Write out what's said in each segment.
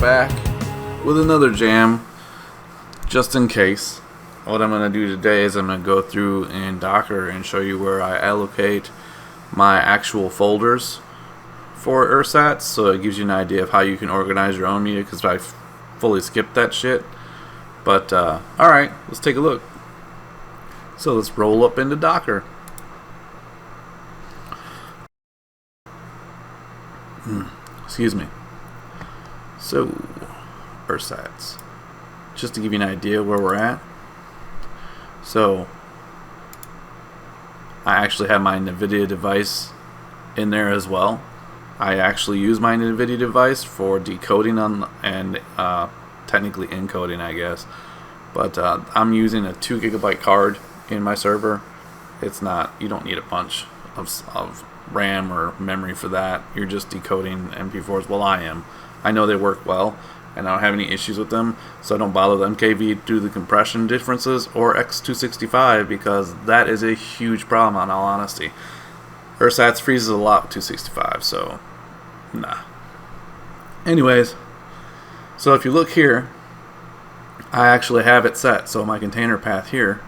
back with another jam, just in case. What I'm going to do today is I'm going to go through in Docker and show you where I allocate my actual folders for ersatz, so it gives you an idea of how you can organize your own media, because I fully skipped that shit. But alright, let's take a look. So let's roll up into Docker. Excuse me. So, ersatz. Just to give you an idea where we're at. So, I actually have my NVIDIA device in there as well. I actually use my NVIDIA device for decoding and technically encoding, I guess. But I'm using a 2 GB card in my server. It's not, you don't need a bunch of RAM or memory for that. You're just decoding MP4s. Well, I am. I know they work well, and I don't have any issues with them, so I don't bother with MKV due to the compression differences or X265, because that is a huge problem, in all honesty. Ersatz freezes a lot with 265, so nah. Anyways, so if you look here, I actually have it set, so my container path here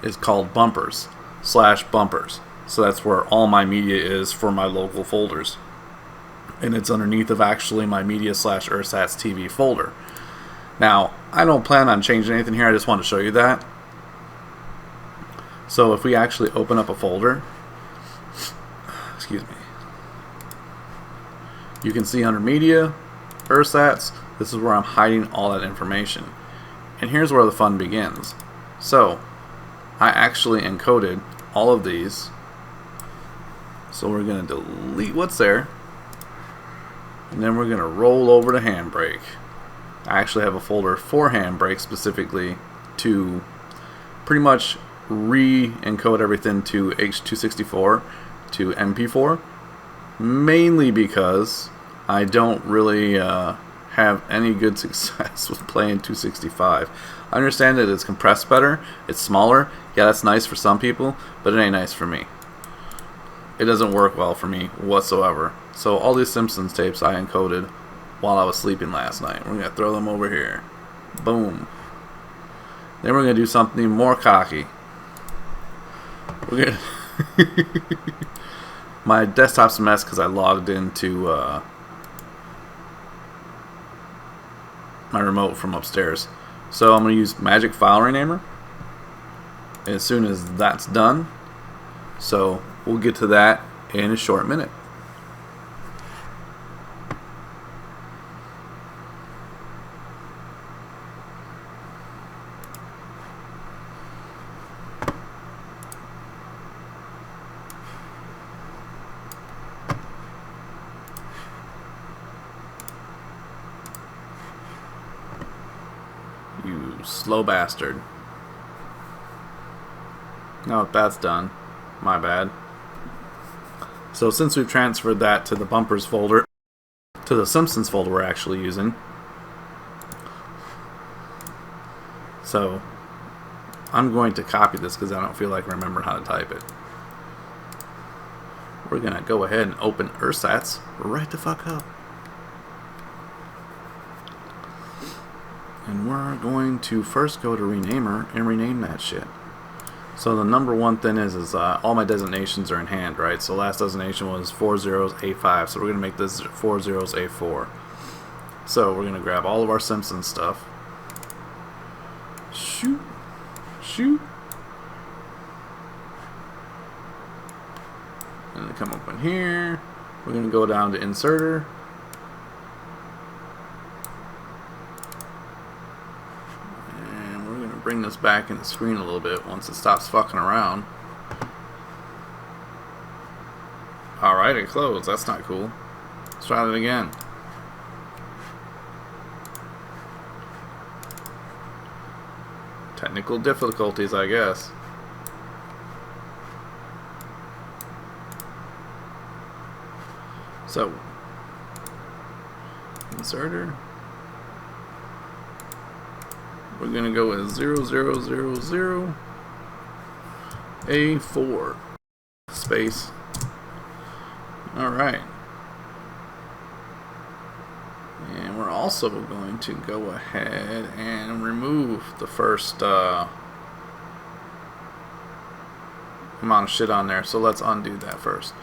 is called bumpers/bumpers. So that's where all my media is for my local folders. And it's underneath of actually my media/ErsatzTV folder. Now, I don't plan on changing anything here, I just want to show you that. So if we actually open up a folder, excuse me, you can see under media, ersatz, this is where I'm hiding all that information. And here's where the fun begins. So, I actually encoded all of these. So we're going to delete what's there, and then we're going to roll over to Handbrake. I actually have a folder for Handbrake specifically to pretty much re-encode everything to H.264 to MP4, mainly because I don't really have any good success with playing 265. I understand that it's compressed better, it's smaller, yeah, that's nice for some people, but it ain't nice for me. It doesn't work well for me whatsoever. So all these Simpsons tapes I encoded while I was sleeping last night. We're going to throw them over here. Boom. Then we're going to do something more cocky. We're going to my desktop's a mess because I logged into my remote from upstairs. So I'm going to use Magic File Renamer as soon as that's done. So we'll get to that in a short minute. You slow bastard. Now that's done. My bad. So since we've transferred that to the bumpers folder, to the Simpsons folder we're actually using, so I'm going to copy this because I don't feel like remembering how to type it. We're going to go ahead and open ersatz right the fuck up. And we're going to first go to Renamer and rename that shit. So the number one thing is all my designations are in hand, right? So last designation was 40A5, so we're going to make this 40A4. So we're going to grab all of our Simpsons stuff. Shoot. Shoot. And then come up in here. We're going to go down to Inserter. Bring this back in the screen a little bit once it stops fucking around. Alright, it closed. That's not cool. Let's try that again. Technical difficulties, I guess. So, inserter. We're going to go with 0000 A4 space. Alright. also going to go ahead and remove the first amount of shit on there. So let's undo that first.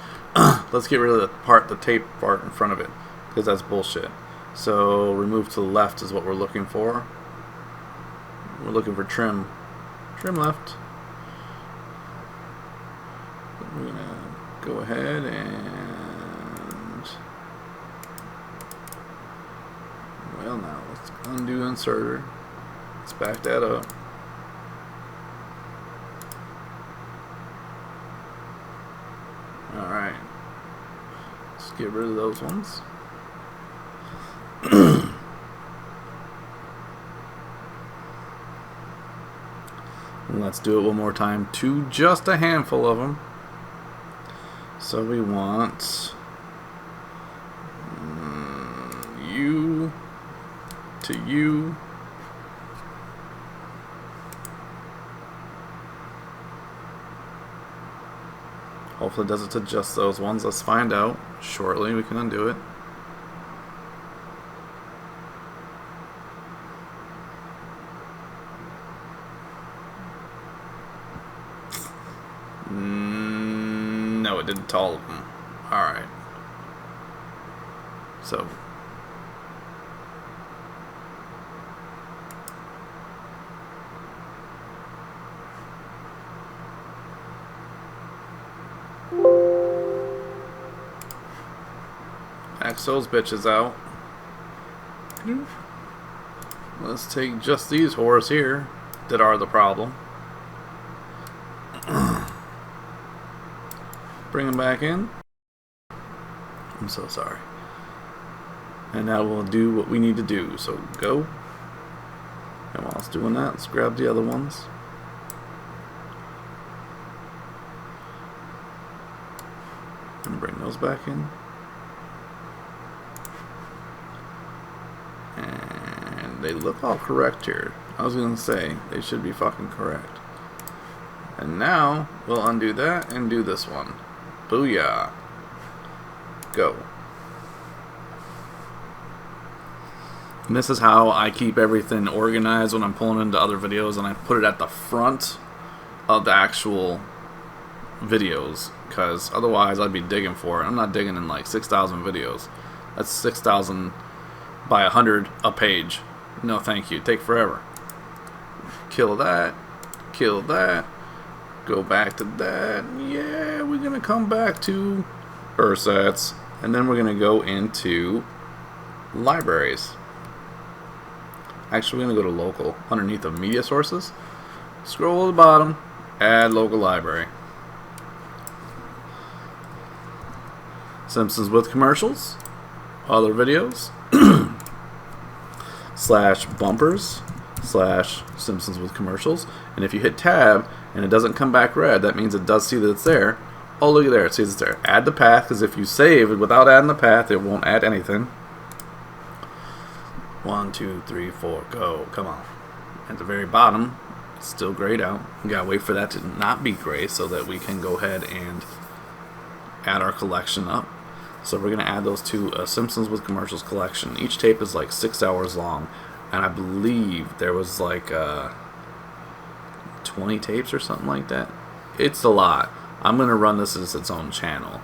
Let's get rid of the tape part in front of it, because that's bullshit. So remove to the left is what we're looking for. We're looking for trim. Trim left. We're gonna go ahead and, well, now let's undo inserter. Let's back that up. Alright. Let's get rid of those ones. Let's do it one more time to just a handful of them. So we want U to U. Hopefully it doesn't adjust those ones. Let's find out shortly. We can undo it. No, it didn't to all of them. Alright. So. X those bitches out. Let's take just these whores here that are the problem. Bring them back in. I'm so sorry. And now we'll do what we need to do. So go. And while it's doing that, let's grab the other ones. And bring those back in. And they look all correct here. I was going to say, they should be fucking correct. And now, we'll undo that and do this one. Booyah. Go. And this is how I keep everything organized when I'm pulling into other videos, and I put it at the front of the actual videos, because otherwise I'd be digging for it. I'm not digging in like 6,000 videos. That's 6,000 by 100 a page. No thank you. Take forever. Kill that. Kill that. Go back to that. Yeah, we're gonna come back to ersatz, and then we're gonna go into libraries. Actually, we're gonna go to local underneath the media sources. Scroll to the bottom, add local library. Simpsons with commercials, other videos, slash bumpers, slash Simpsons with commercials. And if you hit tab and it doesn't come back red, that means it does see that it's there. Oh, look at there, it sees it's there. Add the path, because if you save it without adding the path, it won't add anything. 1, 2, 3, 4, go. Come on. At the very bottom, it's still grayed out. We gotta wait for that to not be gray so that we can go ahead and add our collection up. So we're gonna add those to a Simpsons with commercials collection. Each tape is like 6 hours long, and I believe there was like 20 tapes or something like that. It's a lot. I'm gonna run this as its own channel.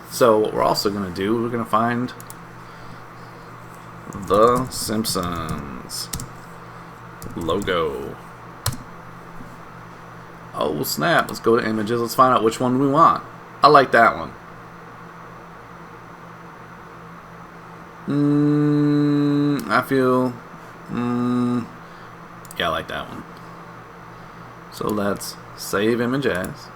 So what we're also gonna do, we're gonna find the Simpsons logo. Oh snap, let's go to images. Let's find out which one we want. I like that one. I feel yeah, I like that one. So let's save image as,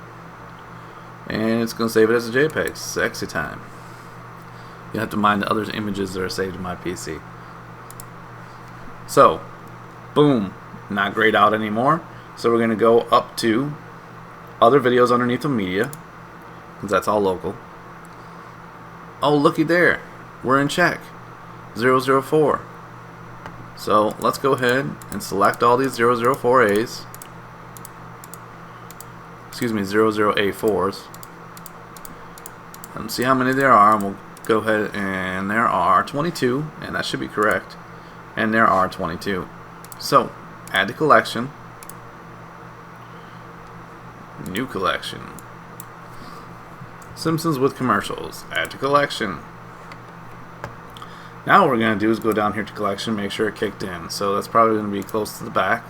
and it's gonna save it as a JPEG. Sexy time. You have to mind the other images that are saved in my PC. So, boom, not grayed out anymore. So we're gonna go up to other videos underneath the media, because that's all local. Oh, looky there, we're in check. 004. So let's go ahead and select all these 004As. Excuse me, 00A4s. And see how many there are. And we'll go ahead, and there are 22, and that should be correct. and there are 22. So add to collection, new collection, Simpsons with commercials, add to collection. Now what we're going to do is go down here to collection, make sure it kicked in. So that's probably going to be close to the back.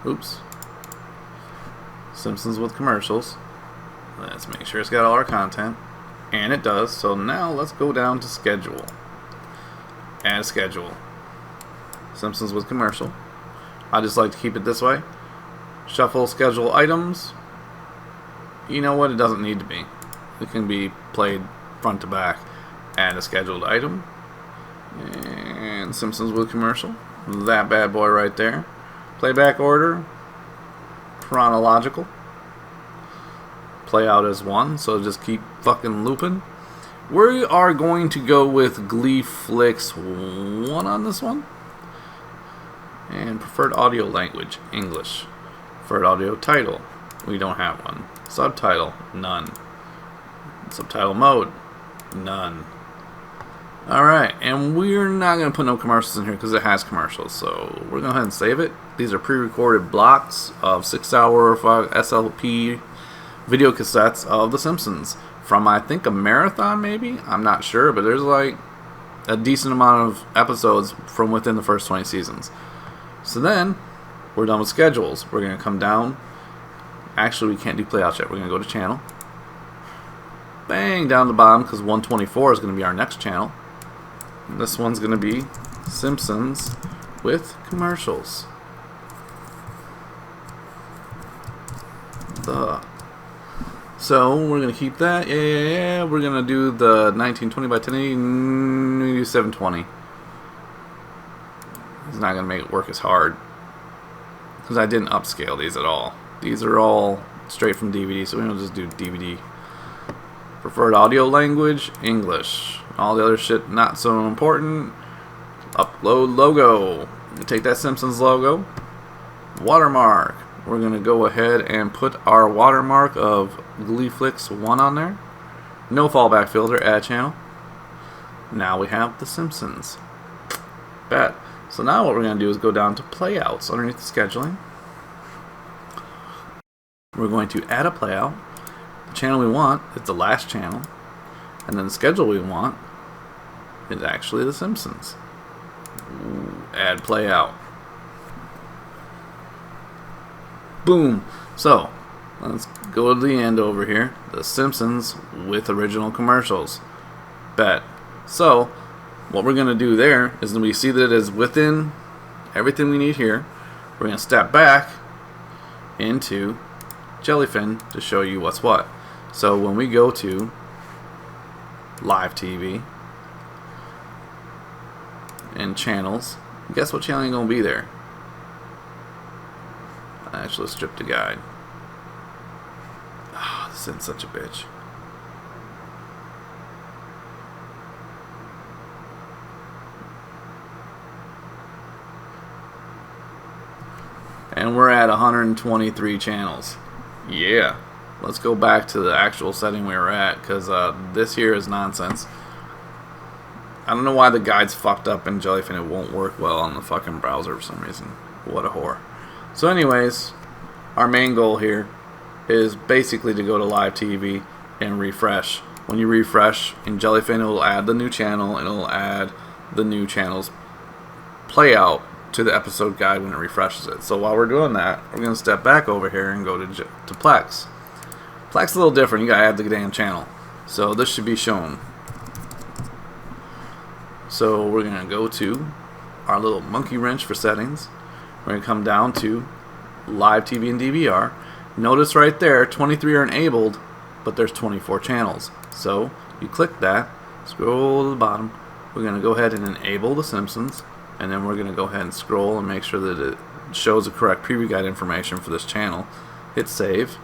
Oops. Simpsons with commercials. Let's make sure it's got all our content. And it does. So now let's go down to schedule. Add schedule. Simpsons with commercial. I just like to keep it this way. Shuffle schedule items. You know what? It doesn't need to be. It can be played front to back. Add a scheduled item. And Simpsons with commercial. That bad boy right there. Playback order. Chronological. Playout as 1, so just keep fucking looping. We are going to go with Gleeflix 1 on this one. And preferred audio language, English. Preferred audio title, we don't have one. Subtitle, none. Subtitle mode, none. Alright, and we're not going to put no commercials in here because it has commercials, so we're going to go ahead and save it. These are pre-recorded blocks of 6-hour SLP video cassettes of The Simpsons from, I think, a marathon maybe? I'm not sure, but there's like a decent amount of episodes from within the first 20 seasons. So then, we're done with schedules. We're going to come down. Actually, we can't do playout yet. We're going to go to channel. Bang, down the bottom, because 124 is going to be our next channel. And this one's going to be Simpsons with commercials. So we're going to keep that. Yeah. We're going to do the 1920 by 1080, 720. It's not going to make it work as hard because I didn't upscale these at all. These are all straight from DVD, so we're going to just do DVD. Preferred audio language, English. All the other shit not so important. Upload logo. Take that Simpsons logo. Watermark. We're going to go ahead and put our watermark of Gleeflix 1 on there. No fallback filter, add channel. Now we have The Simpsons. Bet. So now what we're going to do is go down to playouts underneath the scheduling. We're going to add a playout. The channel we want is the last channel. And then the schedule we want is actually The Simpsons. Add playout. Boom. So, let's go to the end over here. The Simpsons with original commercials. Bet. So, what we're going to do there is we see that it is within everything we need here. We're going to step back into Jellyfin to show you what's what. So, when we go to Live TV and channels, guess what channel is going to be there? Actually, strip the guide. Ah, this isn't such a bitch. And we're at 123 channels. Yeah. Let's go back to the actual setting we were at, because this here is nonsense. I don't know why the guide's fucked up in Jellyfin. It won't work well on the fucking browser for some reason. What a whore. So anyways, our main goal here is basically to go to Live TV and refresh. When you refresh in Jellyfin, it will add the new channel, and it will add the new channel's playout to the episode guide when it refreshes it. So while we're doing that, we're going to step back over here and go to Plex. Plex is a little different. You got to add the damn channel. So this should be shown. So we're going to go to our little monkey wrench for settings. We're going to come down to Live TV and DVR. Notice right there, 23 are enabled, but there's 24 channels. So you click that, scroll to the bottom. We're going to go ahead and enable The Simpsons, and then we're going to go ahead and scroll and make sure that it shows the correct preview guide information for this channel. Hit save,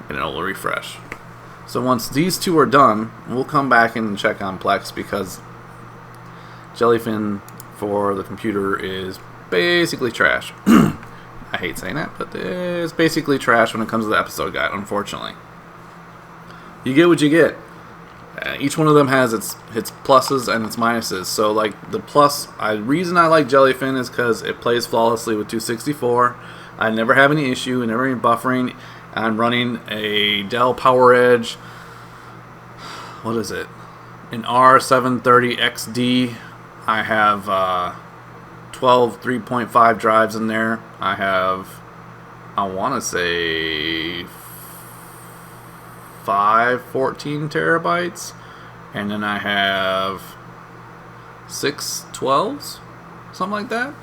and it will refresh. So once these two are done, we'll come back and check on Plex, because Jellyfin for the computer is basically trash. I hate saying that, but it's basically trash when it comes to the episode guide, unfortunately. You get what you get. Each one of them has its pluses and its minuses. So like the plus, reason I like jellyfin is because it plays flawlessly with 264. I never have any issue, never any buffering. I'm running a Dell PowerEdge. What is it? An R730XD. I have 12 3.5 drives in there. I have, I want to say 5 14 terabytes, and then I have 6 12s, something like that.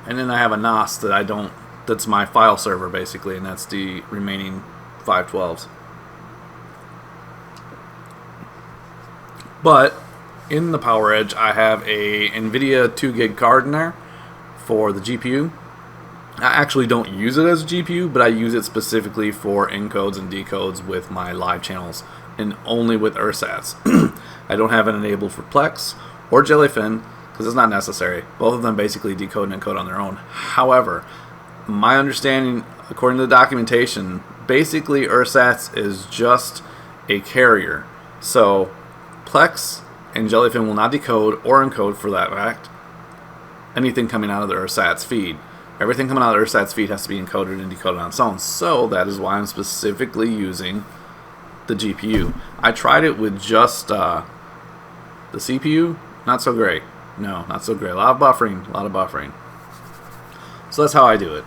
And then I have a NAS that I don't, that's my file server basically, and that's the remaining 5 12s. But in the PowerEdge, I have a NVIDIA 2 gig card in there for the GPU. I actually don't use it as a GPU, but I use it specifically for encodes and decodes with my live channels, and only with ersatz. I don't have it enabled for plex or jellyfin because it's not necessary. Both of them basically decode and encode on their own. However, my understanding, according to the documentation, basically ersatz is just a carrier. So plex and jellyfin will not decode or encode, for that fact, anything coming out of the ersatz feed. Everything coming out of the ersatz feed has to be encoded and decoded on its own. So that is why I'm specifically using the GPU. I tried it with just the CPU. Not so great. No, not so great. A lot of buffering. So that's how I do it.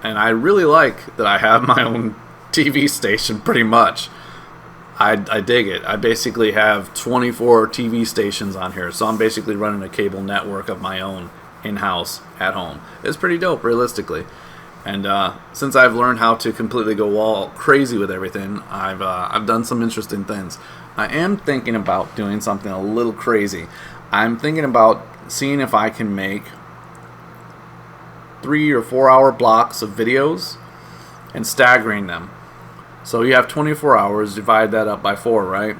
And I really like that I have my own TV station pretty much. I dig it. I basically have 24 TV stations on here. So I'm basically running a cable network of my own in-house at home. It's pretty dope, realistically. And since I've learned how to completely go all crazy with everything, I've done some interesting things. I am thinking about doing something a little crazy. I'm thinking about seeing if I can make 3 or 4 hour blocks of videos and staggering them. So you have 24 hours, divide that up by 4, right?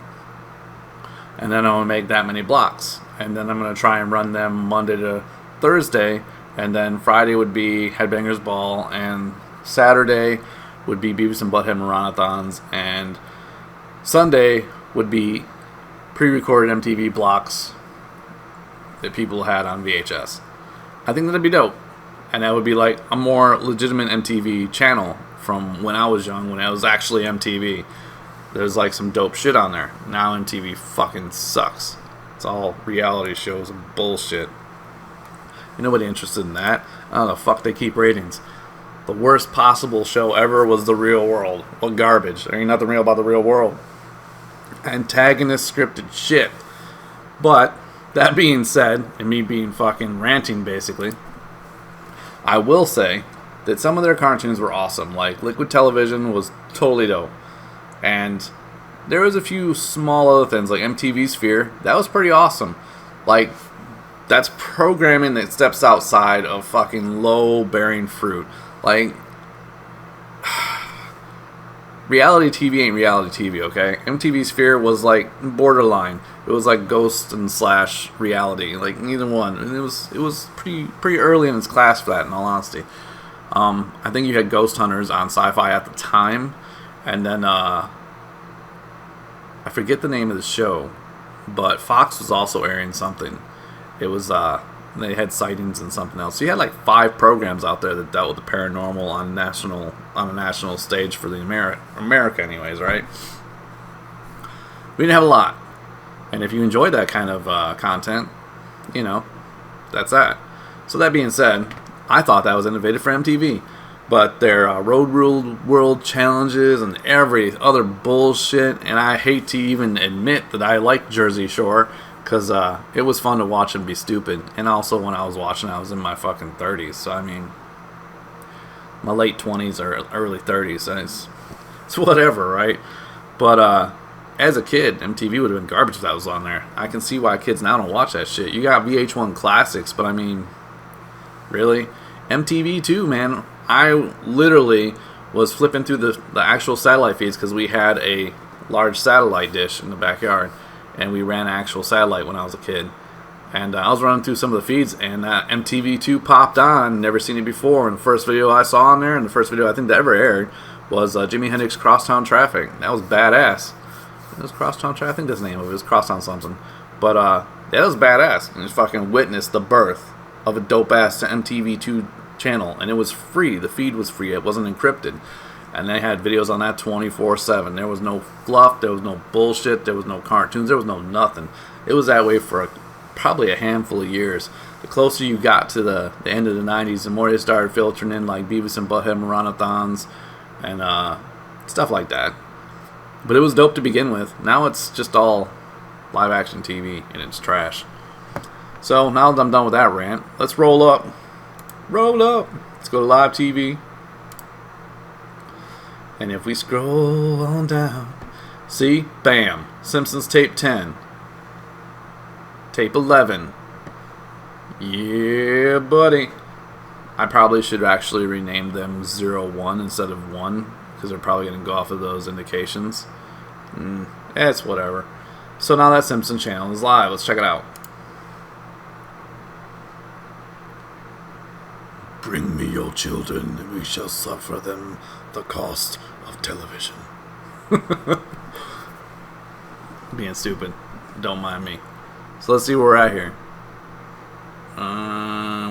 And then I'm going to make that many blocks. And then I'm going to try and run them Monday to Thursday, and then Friday would be Headbangers Ball, and Saturday would be Beavis and Butthead Marathons, and Sunday would be pre-recorded MTV blocks that people had on VHS. I think that'd be dope, and that would be like a more legitimate MTV channel from when I was young, when it was actually MTV. There's like some dope shit on there. Now MTV fucking sucks. It's all reality shows and bullshit. Ain't nobody interested in that. I don't know, fuck, they keep ratings. The worst possible show ever was The Real World. What garbage. There ain't nothing real about The Real World. Antagonist scripted shit. But, that being said, and me being fucking ranting basically, I will say that some of their cartoons were awesome. Like, Liquid Television was totally dope. And there was a few small other things, like MTV Sphere. That was pretty awesome. Like, that's programming that steps outside of fucking low-bearing fruit. Like, reality TV ain't reality TV, okay? MTV Sphere was like borderline. It was like Ghost and slash reality, like neither one. And it was pretty early in its class for that, in all honesty. I think you had Ghost Hunters on Sci-Fi at the time, and then I forget the name of the show, but Fox was also airing something. It was, they had sightings and something else. So you had like 5 programs out there that dealt with the paranormal on a national stage for the America anyways, right? We didn't have a lot. And if you enjoyed that kind of content, you know, that's that. So that being said, I thought that was innovative for MTV. But their Road World challenges and every other bullshit, and I hate to even admit that I like Jersey Shore, because it was fun to watch them be stupid. And also when I was watching, I was in my fucking 30s. So, I mean, my late 20s or early 30s. So it's whatever, right? But as a kid, MTV would have been garbage if that was on there. I can see why kids now don't watch that shit. You got VH1 Classics, but I mean, really? MTV too, man. I literally was flipping through the actual satellite feeds because we had a large satellite dish in the backyard. And we ran actual satellite when I was a kid. And I was running through some of the feeds, and MTV2 popped on. Never seen it before. And the first video I saw on there, and the first video I think that ever aired, was Jimi Hendrix Crosstown Traffic. That was badass. It was Crosstown Chat. I think that's the name of it. It was Crosstown something. But that was badass. And just fucking witnessed the birth of a dope ass MTV2 channel, and it was free. The feed was free. It wasn't encrypted, and they had videos on that 24/7. There was no fluff. There was no bullshit. There was no cartoons. There was no nothing. It was that way for probably a handful of years. The closer you got to the end of the 90s, the more they started filtering in like Beavis and Butthead Marathons and stuff like that. But it was dope to begin with. Now it's just all live action TV, and it's trash. So now that I'm done with that rant, let's roll up. Roll up. Let's go to live TV. And if we scroll on down, see, bam, Simpsons tape 10, tape 11. Yeah, buddy. I probably should actually rename them 01 instead of 1, because they're probably going to go off of those indications. It's whatever. So now that Simpson channel is live. Let's check it out. Bring me your children, and we shall suffer them the cost of television. Being stupid. Don't mind me. So let's see where we're at here.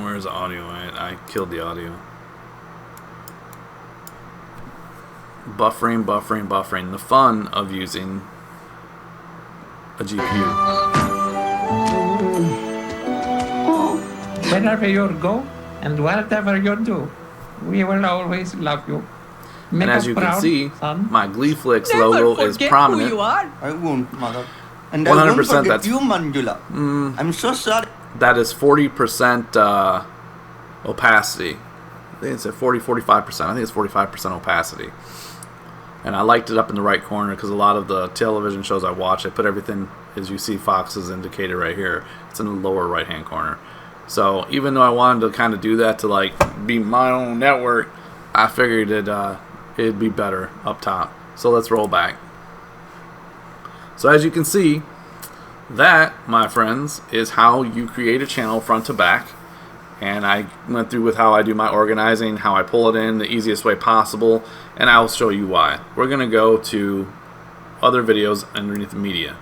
Where's the audio at? I killed the audio. Buffering, buffering, buffering. The fun of using a GPU. Wherever you go and whatever you do, we will always love you. Make And as us you can proud, see, son. my Gleeflix logo is prominent. Who you are. I won't, mother. And 100% I won't forget that's- you, Manjula. I'm so sorry. That is 40% opacity. I think it's at 45%. I think it's 45% opacity. And I liked it up in the right corner because a lot of the television shows I watch, I put everything, as you see Fox is indicated right here. It's in the lower right hand corner. So even though I wanted to kind of do that to like be my own network, I figured it'd be better up top. So let's roll back. So as you can see, that, my friends, is how you create a channel front to back. And I went through with how I do my organizing, how I pull it in the easiest way possible, and I'll show you why. We're going to go to other videos underneath the media.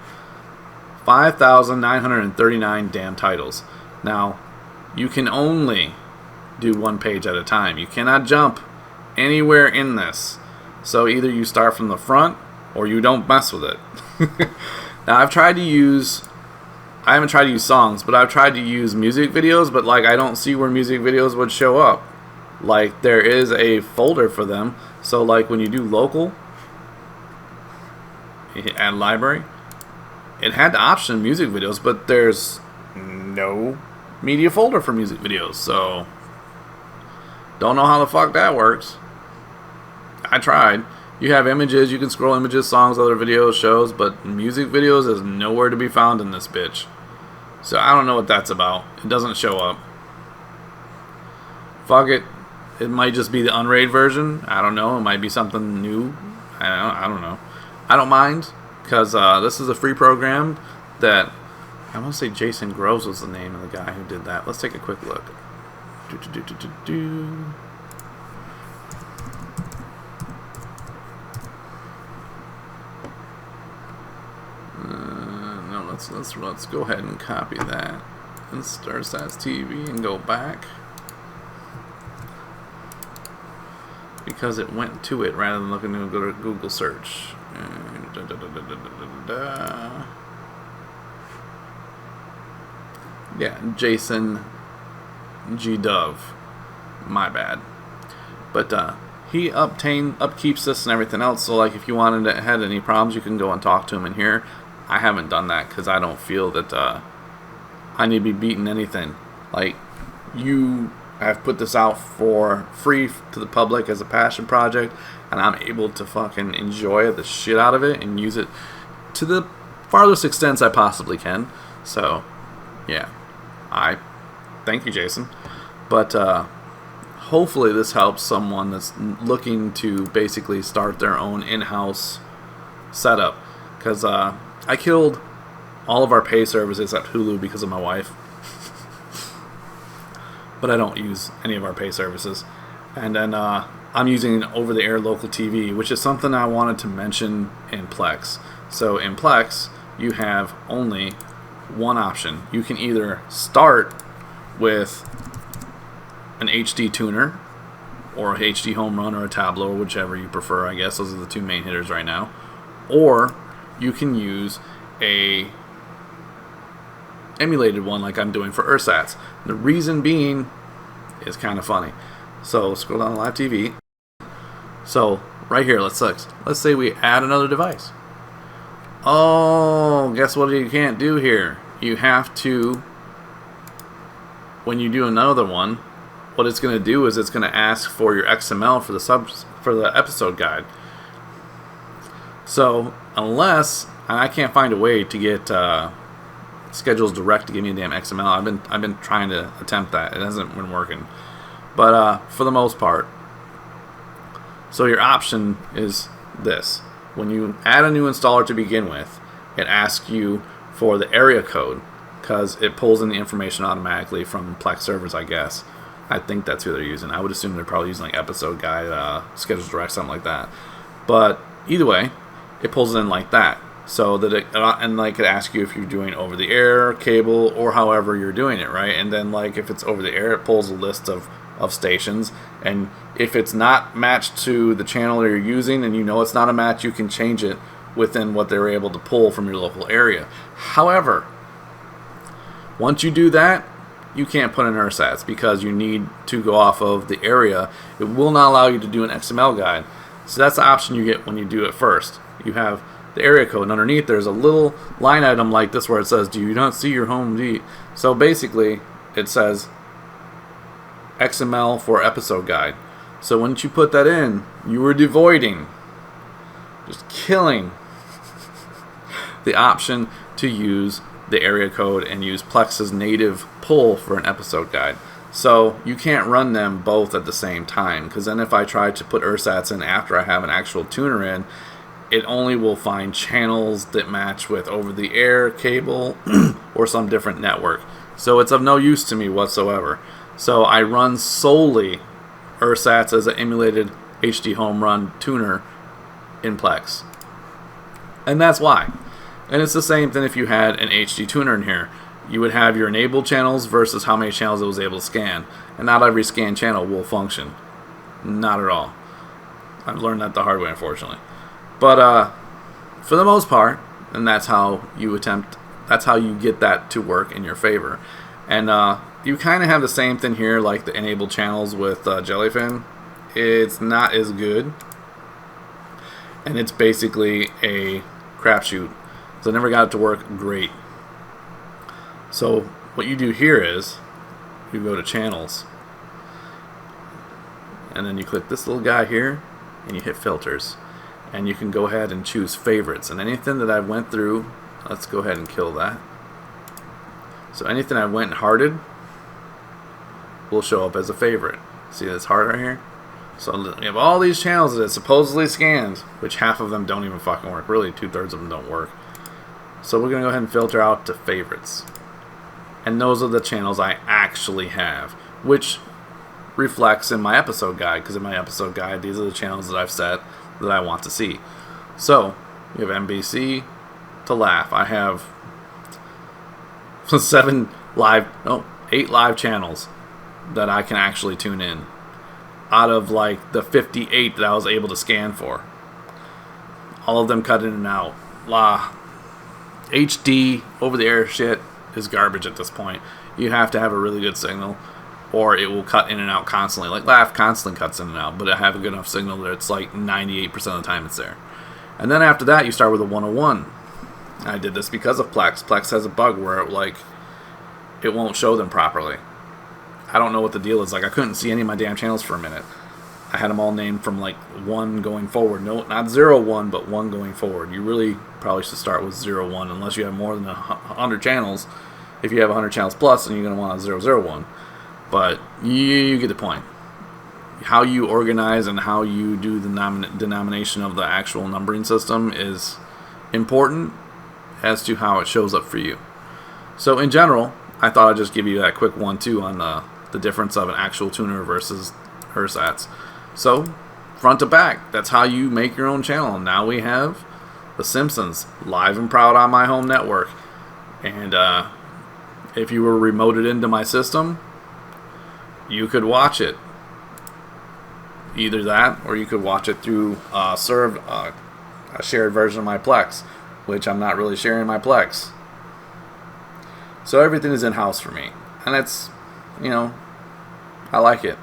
5,939 damn titles. Now, you can only do one page at a time. You cannot jump anywhere in this. So either you start from the front or you don't mess with it. Now, I haven't tried to use songs, but I've tried to use music videos, but like I don't see where music videos would show up. Like there is a folder for them. So like when you do local, add library, it had the option music videos, but there's no media folder for music videos. So don't know how the fuck that works. I tried. You have images, you can scroll images, songs, other videos, shows, but music videos is nowhere to be found in this bitch. So I don't know what that's about. It doesn't show up. Fuck it. It might just be the UNraid version. I don't know. It might be something new. I don't know. I don't mind, because this is a free program that, I want to say Jason Groves was the name of the guy who did that. Let's take a quick look. Let's go ahead and copy that and start ErsatzTV and go back, because it went to it rather than looking to go to Google search. Yeah, Jason G Dove. My bad. But he upkeeps this and everything else. So like if you wanted to had any problems, you can go and talk to him in here. I haven't done that because I don't feel that I need to be beating anything. Like, you have put this out for free to the public as a passion project, and I'm able to fucking enjoy the shit out of it and use it to the farthest extents I possibly can. So, yeah. I thank you, Jason. But hopefully this helps someone that's looking to basically start their own in-house setup. Because I killed all of our pay services at Hulu because of my wife. But I don't use any of our pay services. And then I'm using over-the-air local TV, which is something I wanted to mention in Plex. So in Plex, you have only one option. You can either start with an HD tuner, or a HD home run, or a tableau, or whichever you prefer. I guess those are the two main hitters right now. Or you can use a emulated one like I'm doing for ersatz. The reason being is kind of funny. So scroll down to live TV. So right here, let's say we add another device. Oh, guess what you can't do here? You have to, when you do another one, what it's going to do is it's going to ask for your XML for the episode guide. So unless, and I can't find a way to get Schedules Direct to give me a damn XML. I've been trying to attempt that. It hasn't been working. But for the most part, so your option is this. When you add a new installer to begin with, it asks you for the area code because it pulls in the information automatically from Plex servers, I guess. I think that's who they're using. I would assume they're probably using like Episode Guide, Schedules Direct, something like that. But either way, it pulls it in like that. So that it asks you if you're doing over the air, cable, or however you're doing it, right? And then like if it's over the air, it pulls a list of stations, and if it's not matched to the channel that you're using and you know it's not a match, you can change it within what they're able to pull from your local area. However, once you do that, you can't put in ersatz because you need to go off of the area. It will not allow you to do an XML guide. So that's the option you get when you do it first. You have the area code, and underneath there's a little line item like this where it says, do you not see your home D? So basically it says XML for episode guide. So once you put that in, you are devoiding, just killing the option to use the area code and use Plex's native pull for an episode guide. So you can't run them both at the same time, because then if I try to put ersatz in after I have an actual tuner in, it only will find channels that match with over the air, cable, or some different network. So it's of no use to me whatsoever. So I run solely ersatz as an emulated HD home run tuner in Plex. And that's why. And it's the same thing if you had an HD tuner in here. You would have your enabled channels versus how many channels it was able to scan. And not every scan channel will function. Not at all. I've learned that the hard way, unfortunately. But for the most part, and that's how you get that to work in your favor. And you kind of have the same thing here, like the enabled channels with Jellyfin. It's not as good, and it's basically a crapshoot. So I never got it to work great. So what you do here is you go to channels, and then you click this little guy here, and you hit filters. And you can go ahead and choose favorites, and anything that I went through, let's go ahead and kill that. So anything I went and hearted will show up as a favorite. See this heart right here? So we have all these channels that it supposedly scans, which half of them don't even fucking work. Really, 2/3 of them don't work. So we're gonna go ahead and filter out to favorites, and those are the channels I actually have, which reflects in my episode guide, because in my episode guide, these are the channels that I've set that I want to see. So you have NBC to laugh. I have 8 live channels that I can actually tune in out of like the 58 that I was able to scan for. All of them cut in and out. HD over the air shit is garbage at this point. You have to have a really good signal, or it will cut in and out constantly. Like Laugh constantly cuts in and out, but I have a good enough signal that it's like 98% of the time it's there. And then after that, you start with a 101. I did this because of Plex. Plex has a bug where it won't show them properly. I don't know what the deal is. Like, I couldn't see any of my damn channels for a minute. I had them all named from like 1 going forward. No, not 0, 1, but 1 going forward. You really probably should start with 0, 1 unless you have more than 100 channels. If you have 100 channels plus, then you're going to want a 0, 0, 1. But you get the point. How you organize and how you do the denomination of the actual numbering system is important as to how it shows up for you. So in general, I thought I'd just give you that quick 1-2 on the difference of an actual tuner versus ersatz. So front to back, that's how you make your own channel. Now we have The Simpsons, live and proud on my home network. And if you were remoted into my system, you could watch it. Either that, or you could watch it through a shared version of my Plex, which I'm not really sharing my Plex. So everything is in-house for me. And it's, you know, I like it.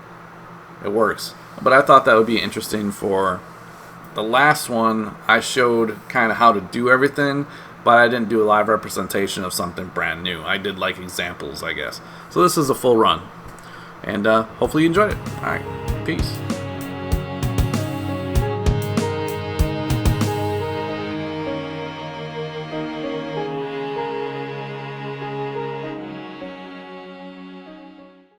It works. But I thought that would be interesting for the last one. I showed kind of how to do everything, but I didn't do a live representation of something brand new. I did like examples, I guess. So this is a full run. And hopefully you enjoyed it. Alright, peace.